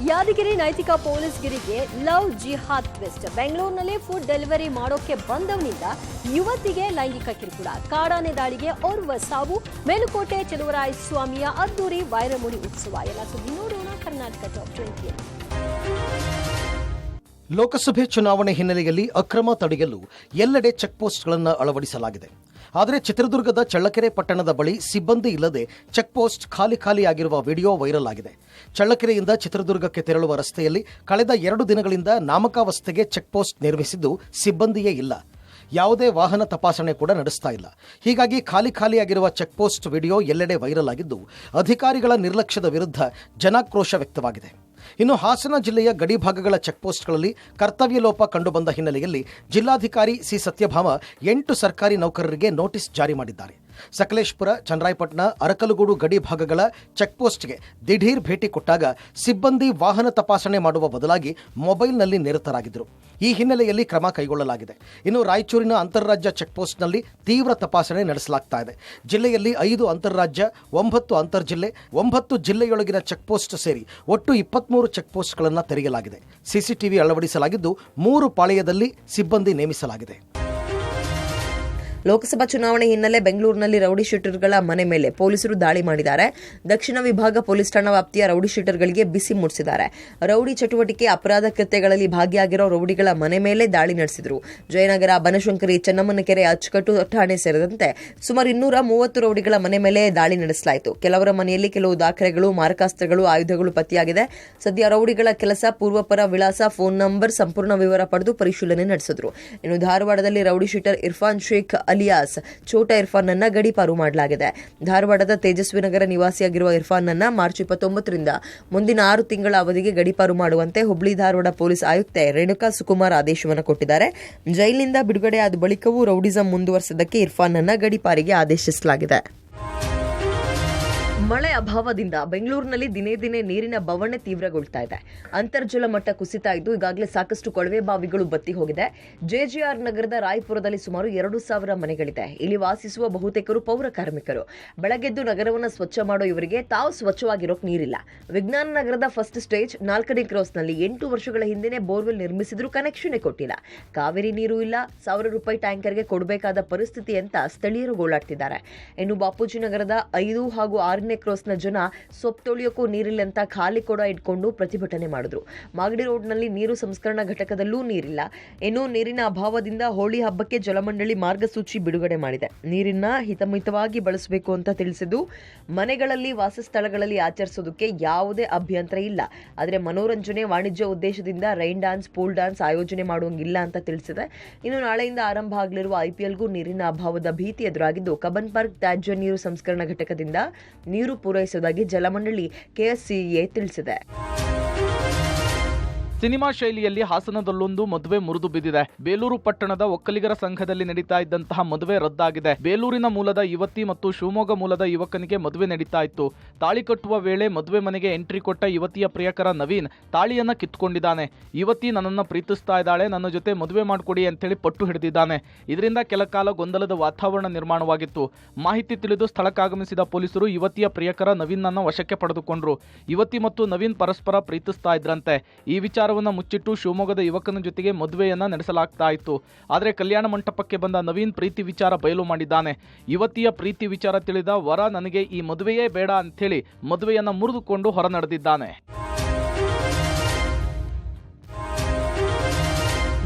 ಯಾದಗಿರಿ ನೈತಿಕ ಪೊಲೀಸ್ಗಿರಿಗೆ ಲವ್ ಜಿಹಾದ್ ಟ್ವಿಸ್ಟ್. ಬೆಂಗಳೂರಿನಲ್ಲಿ food delivery ಮಾಡೋಕೆ ಬಂದವನಿಂದ ಯುವತಿಗೆ ಲೈಂಗಿಕ ಕಿರುಕುಳ, ಕಾಡಾನೆ ದಾಳಿಗೆ ಓರ್ವ ಸಾವು, ಮೇಲುಕೋಟೆ ಚಲುವರಾಯಸ್ವಾಮಿಯ ಅದ್ದೂರಿ ವೈರಮುಡಿ ಉತ್ಸವ. ಎಲ್ಲ ಸುದ್ದಿ ನೋಡೋಣ ಕರ್ನಾಟಕ ಟಾಪ್ 20. ಲೋಕಸಭೆ ಚುನಾವಣೆ ಹಿನ್ನೆಲೆಯಲ್ಲಿ ಅಕ್ರಮ ತಡೆಯಲು ಎಲ್ಲೆಡೆ ಚೆಕ್ಪೋಸ್ಟ್ಗಳನ್ನು ಅಳವಡಿಸಲಾಗಿದೆ. ಆದರೆ ಚಿತ್ರದುರ್ಗದ ಚಳ್ಳಕೆರೆ ಪಟ್ಟಣದ ಬಳಿ ಸಿಬ್ಬಂದಿ ಇಲ್ಲದೆ ಚೆಕ್ಪೋಸ್ಟ್ ಖಾಲಿಯಾಗಿರುವ ವಿಡಿಯೋ ವೈರಲ್ ಆಗಿದೆ. ಚಳ್ಳಕೆರೆಯಿಂದ ಚಿತ್ರದುರ್ಗಕ್ಕೆ ತೆರಳುವ ರಸ್ತೆಯಲ್ಲಿ ಕಳೆದ 2 ದಿನಗಳಿಂದ ನಾಮಕಾವಸ್ಥೆಗೆ ಚೆಕ್ಪೋಸ್ಟ್ ನಿರ್ಮಿಸಿದ್ದು ಸಿಬ್ಬಂದಿಯೇ ಇಲ್ಲ. ಯಾವುದೇ ವಾಹನ ತಪಾಸಣೆ ಕೂಡ ನಡೆಸ್ತಾ ಇಲ್ಲ. ಹೀಗಾಗಿ ಖಾಲಿಯಾಗಿರುವ ಚೆಕ್ಪೋಸ್ಟ್ ವಿಡಿಯೋ ಎಲ್ಲೆಡೆ ವೈರಲ್ ಆಗಿದ್ದು ಅಧಿಕಾರಿಗಳ ನಿರ್ಲಕ್ಷ್ಯದ ವಿರುದ್ಧ ಜನಾಕ್ರೋಶ ವ್ಯಕ್ತವಾಗಿದೆ. ಇನ್ನು ಹಾಸನ ಜಿಲ್ಲೆಯ ಗಡಿ ಭಾಗಗಳ ಚೆಕ್ಪೋಸ್ಟ್ಗಳಲ್ಲಿ ಕರ್ತವ್ಯ ಲೋಪ ಕಂಡುಬಂದ ಹಿನ್ನೆಲೆಯಲ್ಲಿ ಜಿಲ್ಲಾಧಿಕಾರಿ ಸಿ ಸತ್ಯಭಾಮ 8 ಸರ್ಕಾರಿ ನೌಕರರಿಗೆ ನೋಟಿಸ್ ಜಾರಿ ಮಾಡಿದ್ದಾರೆ. ಸಕಲೇಶಪುರ, ಚನ್ನರಾಯಪಟ್ಟಣ, ಅರಕಲಗೂಡು ಗಡಿ ಭಾಗಗಳ ಚೆಕ್ಪೋಸ್ಟ್ಗೆ ದಿಢೀರ್ ಭೇಟಿ ಕೊಟ್ಟಾಗ ಸಿಬ್ಬಂದಿ ವಾಹನ ತಪಾಸಣೆ ಮಾಡುವ ಬದಲಾಗಿ ಮೊಬೈಲ್ನಲ್ಲಿ ನಿರತರಾಗಿದ್ದರು. ಈ ಹಿನ್ನೆಲೆಯಲ್ಲಿ ಕ್ರಮ ಕೈಗೊಳ್ಳಲಾಗಿದೆ. ಇನ್ನು ರಾಯಚೂರಿನ ಅಂತಾರಾಜ್ಯ ಚೆಕ್ಪೋಸ್ಟ್ನಲ್ಲಿ ತೀವ್ರ ತಪಾಸಣೆ ನಡೆಸಲಾಗ್ತಾ ಇದೆ. ಜಿಲ್ಲೆಯಲ್ಲಿ 5 ಅಂತಾರಾಜ್ಯ, 9 ಅಂತರ್ಜಿಲ್ಲೆ, 9 ಜಿಲ್ಲೆಯೊಳಗಿನ ಚೆಕ್ಪೋಸ್ಟ್ ಸೇರಿ ಒಟ್ಟು 23 ಚೆಕ್ಪೋಸ್ಟ್ಗಳನ್ನು ತೆರೆಯಲಾಗಿದೆ. ಸಿಸಿಟಿವಿ ಅಳವಡಿಸಲಾಗಿದ್ದು 3 ಪಾಳೆಯದಲ್ಲಿ ಸಿಬ್ಬಂದಿ ನೇಮಿಸಲಾಗಿದೆ. ಲೋಕಸಭಾ ಚುನಾವಣೆ ಹಿನ್ನೆಲೆ ಬೆಂಗಳೂರಿನಲ್ಲಿ ರೌಡಿ ಶೀಟರ್ಗಳ ಮನೆ ಮೇಲೆ ಪೊಲೀಸರು ದಾಳಿ ಮಾಡಿದ್ದಾರೆ. ದಕ್ಷಿಣ ವಿಭಾಗ ಪೊಲೀಸ್ ಠಾಣಾ ವ್ಯಾಪ್ತಿಯ ರೌಡಿ ಶೀಟರ್ಗಳಿಗೆ ಬಿಸಿ ಮುಟ್ಟಿಸಿದ್ದಾರೆ. ರೌಡಿ ಚಟುವಟಿಕೆ, ಅಪರಾಧ ಕೃತ್ಯಗಳಲ್ಲಿ ಭಾಗಿಯಾಗಿರೋ ರೌಡಿಗಳ ಮನೆ ಮೇಲೆ ದಾಳಿ ನಡೆಸಿದರು. ಜಯನಗರ, ಬನಶಂಕರಿ, ಚೆನ್ನಮ್ಮನಕೆರೆ, ಅಚ್ಚುಕಟ್ಟು ಠಾಣೆ ಸೇರಿದಂತೆ ಸುಮಾರು 230 ರೌಡಿಗಳ ಮನೆ ಮೇಲೆ ದಾಳಿ ನಡೆಸಲಾಯಿತು. ಕೆಲವರ ಮನೆಯಲ್ಲಿ ಕೆಲವು ದಾಖಲೆಗಳು, ಮಾರಕಾಸ್ತ್ರಗಳು, ಆಯುಧಗಳು ಪತ್ತೆಯಾಗಿದೆ. ಸದ್ಯ ರೌಡಿಗಳ ಕೆಲಸ, ಪೂರ್ವಪರ ವಿಳಾಸ, ಫೋನ್ ನಂಬರ್ ಸಂಪೂರ್ಣ ವಿವರ ಪಡೆದು ಪರಿಶೀಲನೆ ನಡೆಸಿದ್ರು. ಇನ್ನು ಧಾರವಾಡದಲ್ಲಿ rowdy sheeter Irfan Shaikh alias Chhota Irfan ಅನ್ನ ಗಡೀಪಾರು ಮಾಡಲಾಗಿದೆ. ಧಾರವಾಡದ ತೇಜಸ್ವಿ ನಗರ ನಿವಾಸಿಯಾಗಿರುವ ಇರ್ಫಾನ್ ಅನ್ನ ಮಾರ್ಚ್ 29ರಿಂದ ಮುಂದಿನ 6 ತಿಂಗಳ ಅವಧಿಗೆ ಗಡೀಪಾರು ಮಾಡುವಂತೆ ಹುಬ್ಳಿ ಧಾರವಾಡ ಪೊಲೀಸ್ ಆಯುಕ್ತೆ ರೇಣುಕಾ ಸುಕುಮಾರ್ ಆದೇಶವನ್ನು ಕೊಟ್ಟಿದ್ದಾರೆ. ಜೈಲಿನಿಂದ ಬಿಡುಗಡೆಯಾದ ಬಳಿಕವೂ ರೌಡಿಸಂ ಮುಂದುವರೆಸಿದ್ದಕ್ಕೆ ಇರ್ಫಾನ್ ಅನ್ನ ಗಡೀಪಾರಿಗೆ ಆದೇಶಿಸಲಾಗಿದೆ. ಮಳೆ ಅಭಾವದಿಂದ ಬೆಂಗಳೂರಿನಲ್ಲಿ ದಿನೇ ದಿನೇ ನೀರಿನ ಬವಣೆ ತೀವ್ರಗೊಳ್ತಾ ಇದೆ. ಅಂತರ್ಜಲ ಮಟ್ಟ ಕುಸಿತಾ ಇದ್ದು ಈಗಾಗಲೇ ಸಾಕಷ್ಟು ಕೊಳವೆ ಬಾವಿಗಳು ಬತ್ತಿ ಹೋಗಿದೆ. ಜೆಜಿಆರ್ ನಗರದ ರಾಯಪುರದಲ್ಲಿ ಸುಮಾರು 2,000 ಮನೆಗಳಿದೆ. ಇಲ್ಲಿ ವಾಸಿಸುವ ಬಹುತೇಕರು ಪೌರ ಕಾರ್ಮಿಕರು. ಬೆಳಗ್ಗೆದ್ದು ನಗರವನ್ನು ಸ್ವಚ್ಛ ಮಾಡೋ ಇವರಿಗೆ ತಾವು ಸ್ವಚ್ಛವಾಗಿರೋಕ್ ನೀರಿಲ್ಲ. ವಿಜ್ಞಾನ ನಗರದ ಫಸ್ಟ್ ಸ್ಟೇಜ್ 4ನೇ ಕ್ರಾಸ್ನಲ್ಲಿ 8 ವರ್ಷಗಳ ಹಿಂದೆನೇ ಬೋರ್ವೆಲ್ ನಿರ್ಮಿಸಿದ್ರು, ಕನೆಕ್ಷನ್ ಕೊಟ್ಟಿಲ್ಲ. ಕಾವೇರಿ ನೀರು ಇಲ್ಲ, ₹1,000 ಟ್ಯಾಂಕರ್ಗೆ ಕೊಡಬೇಕಾದ ಪರಿಸ್ಥಿತಿ ಅಂತ ಸ್ಥಳೀಯರು ಗೋಳಾಡ್ತಿದ್ದಾರೆ. ಇನ್ನು ಬಾಪೂಜಿ ನಗರದ 5 ಹಾಗೂ 6ನೇ ಕ್ರಾಸ್ನ ಜನ ಸೊಪ್ಪು ತೊಳೆಯೋಕ್ಕೂ ನೀರಿಲ್ಲ ಅಂತ ಖಾಲಿ ಕೊಡ ಇಟ್ಕೊಂಡು ಪ್ರತಿಭಟನೆ ಮಾಡಿದ್ರು. ಮಾಗಡಿ ರೋಡ್ನಲ್ಲಿ ನೀರು ಸಂಸ್ಕರಣಾ ಘಟಕದಲ್ಲೂ ನೀರಿಲ್ಲ. ಇನ್ನು ನೀರಿನ ಅಭಾವದಿಂದ ಹೋಳಿ ಹಬ್ಬಕ್ಕೆ ಜಲಮಂಡಳಿ ಮಾರ್ಗಸೂಚಿ ಬಿಡುಗಡೆ ಮಾಡಿದೆ. ನೀರನ್ನ ಹಿತಮಿತವಾಗಿ ಬಳಸಬೇಕು ಅಂತ ತಿಳಿಸಿದ್ದು, ಮನೆಗಳಲ್ಲಿ, ವಾಸಸ್ಥಳಗಳಲ್ಲಿ ಆಚರಿಸೋದಕ್ಕೆ ಯಾವುದೇ ಅಭ್ಯಂತರ ಇಲ್ಲ. ಆದರೆ ಮನೋರಂಜನೆ, ವಾಣಿಜ್ಯ ಉದ್ದೇಶದಿಂದ ರೈನ್ ಡ್ಯಾನ್ಸ್, ಪೂಲ್ ಡ್ಯಾನ್ಸ್ ಆಯೋಜನೆ ಮಾಡುವಂಗಿಲ್ಲ ಅಂತ ತಿಳಿಸಿದೆ. ಇನ್ನು ನಾಳೆಯಿಂದ ಆರಂಭ ಆಗಲಿರುವ IPLಗೂ ನೀರಿನ ಅಭಾವದ ಭೀತಿ ಎದುರಾಗಿದ್ದು, ಕಬ್ಬನ್ ಪಾರ್ಕ್ ತ್ಯಾಜ್ಯ ನೀರು ಸಂಸ್ಕರಣಾ ಘಟಕದಿಂದ ನೀರು ಪೂರೈಸುವುದಾಗಿ ಜಲಮಂಡಳಿ KSCA ತಿಳಿಸಿದೆ. ಸಿನಿಮಾ ಶೈಲಿಯಲ್ಲಿ ಹಾಸನದಲ್ಲೊಂದು ಮದುವೆ ಮುರಿದು ಬಿದ್ದಿದೆ. ಬೇಲೂರು ಪಟ್ಟಣದ ಒಕ್ಕಲಿಗರ ಸಂಘದಲ್ಲಿ ನಡೀತಾ ಇದ್ದಂತಹ ಮದುವೆ ರದ್ದಾಗಿದೆ. ಬೇಲೂರಿನ ಮೂಲದ ಯುವತಿ ಮತ್ತು ಶಿವಮೊಗ್ಗ ಮೂಲದ ಯುವಕನಿಗೆ ಮದುವೆ ನಡೀತಾ ಇತ್ತು. ತಾಳಿ ಕಟ್ಟುವ ವೇಳೆ ಮದುವೆ ಮನೆಗೆ ಎಂಟ್ರಿ ಕೊಟ್ಟ ಯುವತಿಯ ಪ್ರಿಯಕರ ನವೀನ್ ತಾಳಿಯನ್ನ ಕಿತ್ಕೊಂಡಿದ್ದಾನೆ. ಯುವತಿ ನನ್ನನ್ನು ಪ್ರೀತಿಸ್ತಾ ಇದ್ದಾಳೆ, ನನ್ನ ಜೊತೆ ಮದುವೆ ಮಾಡಿಕೊಡಿ ಅಂತೇಳಿ ಪಟ್ಟು ಹಿಡಿದಿದ್ದಾನೆ. ಇದರಿಂದ ಕೆಲ ಕಾಲ ಗೊಂದಲದ ವಾತಾವರಣ ನಿರ್ಮಾಣವಾಗಿತ್ತು. ಮಾಹಿತಿ ತಿಳಿದು ಸ್ಥಳಕ್ಕಾಗಮಿಸಿದ ಪೊಲೀಸರು ಯುವತಿಯ ಪ್ರಿಯಕರ ನವೀನ್ನನ್ನು ವಶಕ್ಕೆ ಪಡೆದುಕೊಂಡ್ರು. ಯುವತಿ ಮತ್ತು ನವೀನ್ ಪರಸ್ಪರ ಪ್ರೀತಿಸ್ತಾ ಇದ್ರಂತೆ. ಈ ವಿಚಾರವನ್ನು ಮುಚ್ಚಿಟ್ಟು ಶಿವಮೊಗ್ಗದ ಯುವಕನ ಜೊತೆಗೆ ಮದುವೆಯನ್ನ ನಡೆಸಲಾಗ್ತಾ ಇತ್ತು. ಆದರೆ ಕಲ್ಯಾಣ ಮಂಟಪಕ್ಕೆ ಬಂದ ನವೀನ್ ಪ್ರೀತಿ ವಿಚಾರ ಬಯಲು ಮಾಡಿದ್ದಾನೆ. ಯುವತಿಯ ಪ್ರೀತಿ ವಿಚಾರ ತಿಳಿದ ವರ ನನಗೆ ಈ ಮದುವೆಯೇ ಬೇಡ ಅಂಥೇಳಿ ಮದುವೆಯನ್ನ ಮುರಿದುಕೊಂಡು ಹೊರ ನಡೆದಿದ್ದಾನೆ.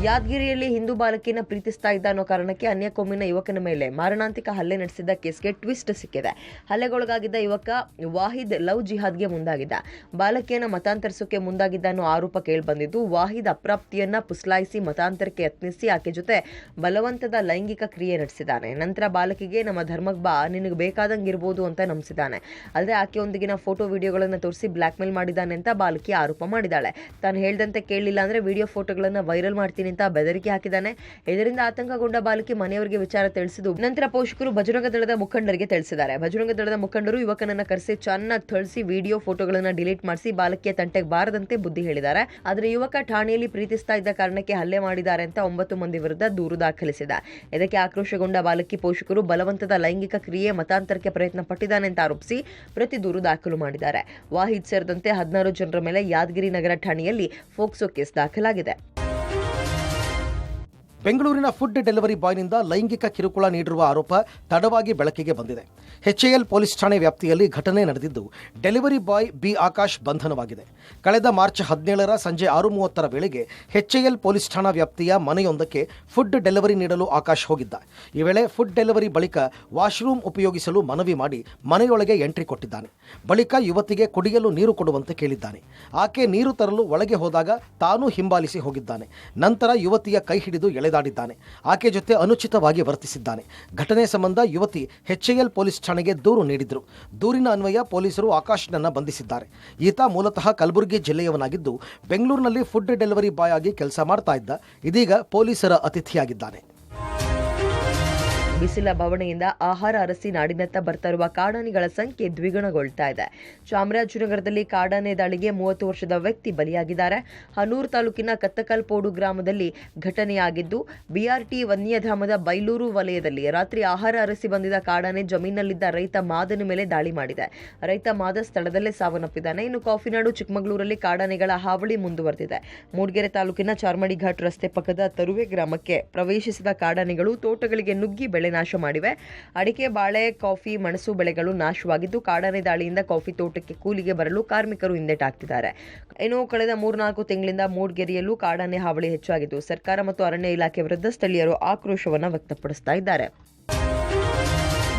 ಯಾದಗಿರಿಯಲ್ಲಿ ಹಿಂದೂ ಬಾಲಕಿಯನ್ನು ಪ್ರೀತಿಸ್ತಾ ಇದ್ದ ಅನ್ನೋ ಕಾರಣಕ್ಕೆ ಅನ್ಯಕೋಮಿನ ಯುವಕನ ಮೇಲೆ ಮಾರಣಾಂತಿಕ ಹಲ್ಲೆ ನಡೆಸಿದ್ದ ಕೇಸ್ಗೆ ಟ್ವಿಸ್ಟ್ ಸಿಕ್ಕಿದೆ. ಹಲ್ಲೆಗೊಳಗಾಗಿದ್ದ ಯುವಕ ವಾಹಿದ್ ಲವ್ ಜಿಹಾದ್ಗೆ ಮುಂದಾಗಿದ್ದ. ಬಾಲಕಿಯನ್ನ ಮತಾಂತರಿಸೋಕೆ ಮುಂದಾಗಿದ್ದ ಅನ್ನೋ ಆರೋಪ ಕೇಳಿಬಂದಿದ್ದು, ವಾಹಿದ್ ಅಪ್ರಾಪ್ತಿಯನ್ನ ಪುಸ್ಲಾಯಿಸಿ ಮತಾಂತರಕ್ಕೆ ಯತ್ನಿಸಿ ಆಕೆ ಜೊತೆ ಬಲವಂತದ ಲೈಂಗಿಕ ಕ್ರಿಯೆ ನಡೆಸಿದ್ದಾನೆ. ನಂತರ ಬಾಲಕಿಗೆ ನಮ್ಮ ಧರ್ಮಕ್ಕೆ ಬಾ, ನಿನಗೆ ಬೇಕಾದಂಗಿರ್ಬೋದು ಅಂತ ನಂಬಿಸಿದ್ದಾನೆ. ಅಲ್ಲದೆ ಆಕೆಯೊಂದಿಗಿನ ಫೋಟೋ ವಿಡಿಯೋಗಳನ್ನು ತೋರಿಸಿ ಬ್ಲಾಕ್ ಮೇಲ್ ಮಾಡಿದ್ದಾನೆ ಅಂತ ಬಾಲಕಿ ಆರೋಪ ಮಾಡಿದ್ದಾಳೆ. ತಾನು ಹೇಳ್ದಂತೆ ಕೇಳಲಿಲ್ಲ ಅಂದ್ರೆ ವಿಡಿಯೋ ಫೋಟೋಗಳನ್ನು ವೈರಲ್ ಮಾಡ್ತೀನಿ ಅಂತ ಬೆದರಿಕೆ ಹಾಕಿದ್ದಾನೆ. ಇದರಿಂದ ಆತಂಕಗೊಂಡ ಬಾಲಕಿ ಮನೆಯವರಿಗೆ ವಿಚಾರ ತಿಳಿಸಿದ್ದು ನಂತರ ಪೋಷಕರು ಬಜರಂಗ ದಳದ ಮುಖಂಡರಿಗೆ ತಿಳಿಸಿದ್ದಾರೆ. ಬಜರಂಗ ದಳದ ಮುಖಂಡರು ಯುವಕನನ್ನ ಕರೆಸಿ ಚೆನ್ನಾಗಿ ಥಳಿಸಿ ವಿಡಿಯೋ ಫೋಟೋಗಳನ್ನ ಡಿಲೀಟ್ ಮಾಡಿಸಿ ಬಾಲಕಿಯ ತಂಟೆಗೆ ಬಾರದಂತೆ ಬುದ್ಧಿ ಹೇಳಿದ್ದಾರೆ. ಆದರೆ ಯುವಕ ಠಾಣೆಯಲ್ಲಿ ಪ್ರೀತಿಸ್ತಾ ಇದ್ದ ಕಾರಣಕ್ಕೆ ಹಲ್ಲೆ ಮಾಡಿದ್ದಾರೆ ಅಂತ 9 ಮಂದಿ ವಿರುದ್ಧ ದೂರು ದಾಖಲಿಸಿದೆ. ಇದಕ್ಕೆ ಆಕ್ರೋಶಗೊಂಡ ಬಾಲಕಿ ಪೋಷಕರು ಬಲವಂತದ ಲೈಂಗಿಕ ಕ್ರಿಯೆ ಮತಾಂತರಕ್ಕೆ ಪ್ರಯತ್ನ ಪಟ್ಟಿದ್ದಾನೆ ಅಂತ ಆರೋಪಿಸಿ ಪ್ರತಿ ದೂರು ದಾಖಲು ಮಾಡಿದ್ದಾರೆ. ವಾಹಿದ್ ಸೇರಿದಂತೆ 16 ಜನರ ಮೇಲೆ ಯಾದಗಿರಿ ನಗರ ಠಾಣೆಯಲ್ಲಿ ಫೋಕ್ಸೋ ಕೇಸ್ ದಾಖಲಾಗಿದೆ. ಬೆಂಗಳೂರಿನ ಫುಡ್ ಡೆಲಿವರಿ ಬಾಯ್ನಿಂದ ಲೈಂಗಿಕ ಕಿರುಕುಳ ನೀಡಿರುವ ಆರೋಪ ತಡವಾಗಿ ಬೆಳಕಿಗೆ ಬಂದಿದೆ. HAL ಪೊಲೀಸ್ ಠಾಣೆ ವ್ಯಾಪ್ತಿಯಲ್ಲಿ ಘಟನೆ ನಡೆದಿದ್ದು ಡೆಲಿವರಿ ಬಾಯ್ ಬಿ ಆಕಾಶ್ ಬಂಧನವಾಗಿದೆ. ಕಳೆದ ಮಾರ್ಚ್ 17ರ ಸಂಜೆ 6:30 ವೇಳೆಗೆ HAL ಪೊಲೀಸ್ ಠಾಣಾ ವ್ಯಾಪ್ತಿಯ ಮನೆಯೊಂದಕ್ಕೆ ಫುಡ್ ಡೆಲಿವರಿ ನೀಡಲು ಆಕಾಶ್ ಹೋಗಿದ್ದ. ಈ ವೇಳೆ ಫುಡ್ ಡೆಲಿವರಿ ಬಳಿಕ ವಾಶ್ರೂಮ್ ಉಪಯೋಗಿಸಲು ಮನವಿ ಮಾಡಿ ಮನೆಯೊಳಗೆ ಎಂಟ್ರಿ ಕೊಟ್ಟಿದ್ದಾನೆ. ಬಳಿಕ ಯುವತಿಗೆ ಕುಡಿಯಲು ನೀರು ಕೊಡುವಂತೆ ಕೇಳಿದ್ದಾನೆ. ಆಕೆ ನೀರು ತರಲು ಒಳಗೆ ಹೋದಾಗ ತಾನೂ ಹಿಂಬಾಲಿಸಿ ಹೋಗಿದ್ದಾನೆ. ನಂತರ ಯುವತಿಯ ಕೈ ಹಿಡಿದು ಎಳೆದಾಡಿದ್ದಾನೆ. ಆಕೆ ಜೊತೆ ಅನುಚಿತವಾಗಿ ವರ್ತಿಸಿದ್ದಾನೆ. ಘಟನೆ ಸಂಬಂಧ ಯುವತಿ HAL ಪೊಲೀಸ್ ಠಾಣೆಗೆ ದೂರು ನೀಡಿದ್ರು. ದೂರಿನ ಅನ್ವಯ ಪೊಲೀಸರು ಆಕಾಶ್ನನ್ನ ಬಂಧಿಸಿದ್ದಾರೆ. ಈತ ಮೂಲತಃ ಕಲಬುರಗಿ ಜಿಲ್ಲೆಯವನಾಗಿದ್ದು ಬೆಂಗಳೂರಿನಲ್ಲಿ ಫುಡ್ ಡೆಲಿವರಿ ಬಾಯ್ ಆಗಿ ಕೆಲಸ ಮಾಡ್ತಾ ಇದ್ದ. ಇದೀಗ ಪೊಲೀಸರ ಅತಿಥಿಯಾಗಿದ್ದಾನೆ. ಬಿಸಿಲ ಬವಣೆಯಿಂದ ಆಹಾರ ಅರಸಿ ನಾಡಿನತ್ತ ಬರ್ತಾ ಇರುವ ಕಾಡಾನೆಗಳ ಸಂಖ್ಯೆ ದ್ವಿಗುಣಗೊಳ್ತಾ ಇದೆ. ಚಾಮರಾಜನಗರದಲ್ಲಿ ಕಾಡಾನೆ ದಾಳಿಗೆ 30 ವರ್ಷದ ವ್ಯಕ್ತಿ ಬಲಿಯಾಗಿದ್ದಾರೆ. ಹನೂರು ತಾಲೂಕಿನ ಕತ್ತಕಲ್ಪೋಡು ಗ್ರಾಮದಲ್ಲಿ ಘಟನೆಯಾಗಿದ್ದು, BRT ವನ್ಯಧಾಮದ ಬೈಲೂರು ವಲಯದಲ್ಲಿ ರಾತ್ರಿ ಆಹಾರ ಅರಸಿ ಬಂದಿದ್ದ ಕಾಡಾನೆ ಜಮೀನಲ್ಲಿದ್ದ ರೈತ ಮಾದನ ಮೇಲೆ ದಾಳಿ ಮಾಡಿದೆ. ರೈತ ಮಾದ ಸ್ಥಳದಲ್ಲೇ ಸಾವನ್ನಪ್ಪಿದ್ದಾನೆ. ಇನ್ನು ಕಾಫಿನಾಡು ಚಿಕ್ಕಮಗಳೂರಲ್ಲಿ ಕಾಡಾನೆಗಳ ಹಾವಳಿ ಮುಂದುವರೆದಿದೆ. ಮೂಡಿಗೆರೆ ತಾಲೂಕಿನ ಚಾರ್ಮಡಿ ಘಾಟ್ ರಸ್ತೆ ಪಕ್ಕದ ತರುವೆ ಗ್ರಾಮಕ್ಕೆ ಪ್ರವೇಶಿಸಿದ ಕಾಡಾನೆಗಳು ತೋಟಗಳಿಗೆ ನುಗ್ಗಿ ಬೆಳೆ ನಾಶ ಮಾಡಿವೆ. ಅಡಿಕೆ, ಬಾಳೆ, ಕಾಫಿ, ಮೆಣಸು ಬೆಳೆಗಳು ನಾಶವಾಗಿದ್ದು, ಕಾಡಾನೆ ದಾಳಿಯಿಂದ ಕಾಫಿ ತೋಟಕ್ಕೆ ಕೂಲಿಗೆ ಬರಲು ಕಾರ್ಮಿಕರು ಹಿಂದೆಟಾಗ್ತಿದ್ದಾರೆ. ಇನ್ನು ಕಳೆದ 3-4 ತಿಂಗಳಿಂದ ಮೂಡಿಗೆರೆಯಲ್ಲೂ ಕಾಡಾನೆ ಹಾವಳಿ ಹೆಚ್ಚಾಗಿದ್ದು, ಸರ್ಕಾರ ಮತ್ತು ಅರಣ್ಯ ಇಲಾಖೆ ವಿರುದ್ಧ ಸ್ಥಳೀಯರು ಆಕ್ರೋಶವನ್ನು ವ್ಯಕ್ತಪಡಿಸ್ತಾ ಇದ್ದಾರೆ.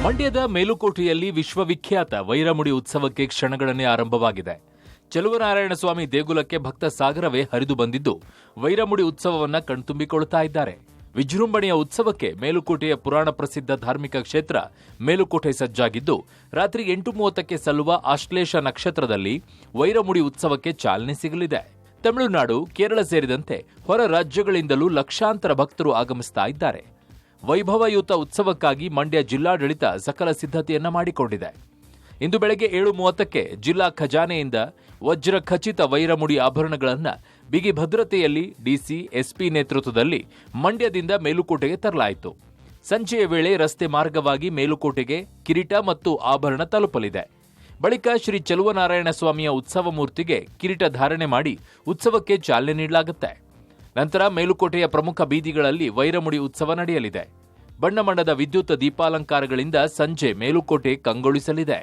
ಮಂಡ್ಯದ ಮೇಲುಕೋಟೆಯಲ್ಲಿ ವಿಶ್ವವಿಖ್ಯಾತ ವೈರಮುಡಿ ಉತ್ಸವಕ್ಕೆ ಕ್ಷಣಗಣನೆ ಆರಂಭವಾಗಿದೆ. ಚೆಲುವನಾರಾಯಣ ಸ್ವಾಮಿ ದೇಗುಲಕ್ಕೆ ಭಕ್ತ ಸಾಗರವೇ ಹರಿದು ಬಂದಿದ್ದು, ವೈರಮುಡಿ ಉತ್ಸವವನ್ನ ಕಣ್ತುಂಬಿಕೊಳ್ತಾ ಇದ್ದಾರೆ. ವಿಜೃಂಭಣೆಯ ಉತ್ಸವಕ್ಕೆ ಮೇಲುಕೋಟೆಯ ಪುರಾಣ ಪ್ರಸಿದ್ಧ ಧಾರ್ಮಿಕ ಕ್ಷೇತ್ರ ಮೇಲುಕೋಟೆ ಸಜ್ಜಾಗಿದ್ದು, ರಾತ್ರಿ 8:30ಕ್ಕೆ ಸಲ್ಲುವ ಆಶ್ಲೇಷ ನಕ್ಷತ್ರದಲ್ಲಿ ವೈರಮುಡಿ ಉತ್ಸವಕ್ಕೆ ಚಾಲನೆ ಸಿಗಲಿದೆ. ತಮಿಳುನಾಡು, ಕೇರಳ ಸೇರಿದಂತೆ ಹೊರ ರಾಜ್ಯಗಳಿಂದಲೂ ಲಕ್ಷಾಂತರ ಭಕ್ತರು ಆಗಮಿಸ್ತಾ ಇದ್ದಾರೆ. ವೈಭವಯುತ ಉತ್ಸವಕ್ಕಾಗಿ ಮಂಡ್ಯ ಜಿಲ್ಲಾಡಳಿತ ಸಕಲ ಸಿದ್ಧತೆಯನ್ನ ಮಾಡಿಕೊಂಡಿದೆ. ಇಂದು ಬೆಳಗ್ಗೆ 7:30ಕ್ಕೆ ಜಿಲ್ಲಾ ಖಜಾನೆಯಿಂದ ವಜ್ರ ಖಚಿತ ವೈರಮುಡಿ ಆಭರಣಗಳನ್ನು ಬಿಗಿ ಭದ್ರತೆಯಲ್ಲಿ ಡಿಸಿ, ಎಸ್ಪಿ ನೇತೃತ್ವದಲ್ಲಿ ಮಂಡ್ಯದಿಂದ ಮೇಲುಕೋಟೆಗೆ ತರಲಾಯಿತು. ಸಂಜೆಯ ವೇಳೆ ರಸ್ತೆ ಮಾರ್ಗವಾಗಿ ಮೇಲುಕೋಟೆಗೆ ಕಿರೀಟ ಮತ್ತು ಆಭರಣ ತಲುಪಲಿದೆ. ಬಳಿಕ ಶ್ರೀ ಚೆಲುವನಾರಾಯಣ ಸ್ವಾಮಿಯ ಉತ್ಸವ ಮೂರ್ತಿಗೆ ಕಿರೀಟ ಧಾರಣೆ ಮಾಡಿ ಉತ್ಸವಕ್ಕೆ ಚಾಲನೆ ನೀಡಲಾಗುತ್ತೆ. ನಂತರ ಮೇಲುಕೋಟೆಯ ಪ್ರಮುಖ ಬೀದಿಗಳಲ್ಲಿ ವೈರಮುಡಿ ಉತ್ಸವ ನಡೆಯಲಿದೆ. ಬಣ್ಣ ಬಣ್ಣದ ವಿದ್ಯುತ್ ದೀಪಾಲಂಕಾರಗಳಿಂದ ಸಂಜೆ ಮೇಲುಕೋಟೆ ಕಂಗೊಳಿಸಲಿದೆ.